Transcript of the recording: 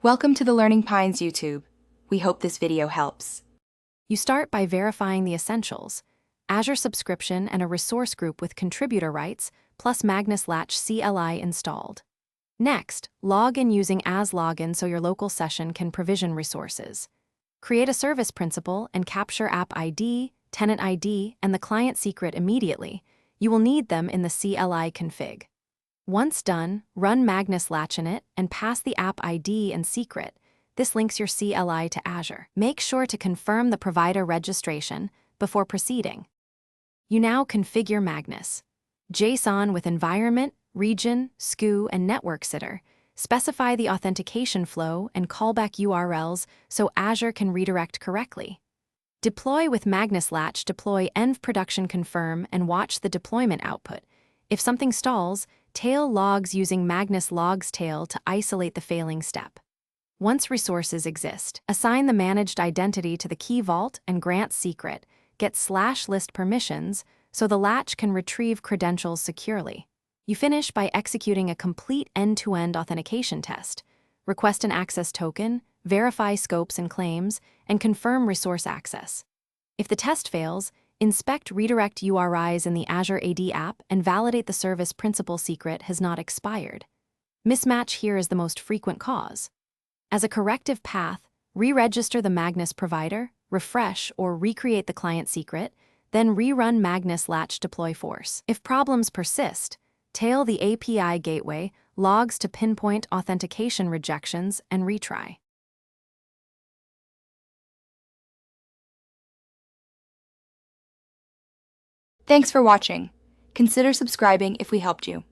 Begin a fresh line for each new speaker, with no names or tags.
Welcome to the Learning Pines YouTube. We hope this video helps.
You start by verifying the essentials: Azure subscription and a resource group with contributor rights, plus Magnus Latch CLI installed. Next, log in using as login so your local session can provision resources. Create a service principal and capture app ID, tenant ID, and the client secret immediately. You will need them in the CLI config. Once done, run Magnus Latch in it and pass the app ID and secret. This links your CLI to Azure. Make sure to confirm the provider registration before proceeding. You now configure Magnus. JSON with environment, region, SKU, and network sitter. Specify the authentication flow and callback URLs so Azure can redirect correctly. Deploy with Magnus Latch. Deploy env production confirm and watch the deployment output. If something stalls, tail logs using Magnus logs tail to isolate the failing step. Once resources exist, assign the managed identity to the key vault and grant secret. Get /list permissions so the latch can retrieve credentials securely. You finish by executing a complete end-to-end authentication test. Request an access token, verify scopes and claims, and confirm resource access. If the test fails, inspect redirect URIs in the Azure AD app and validate the service principal secret has not expired. Mismatch here is the most frequent cause. As a corrective path, re-register the Magnus provider, refresh or recreate the client secret, then rerun Magnus Latch deploy force. If problems persist, tail the API gateway, logs to pinpoint authentication rejections, and retry.
Thanks for watching. Consider subscribing if we helped you.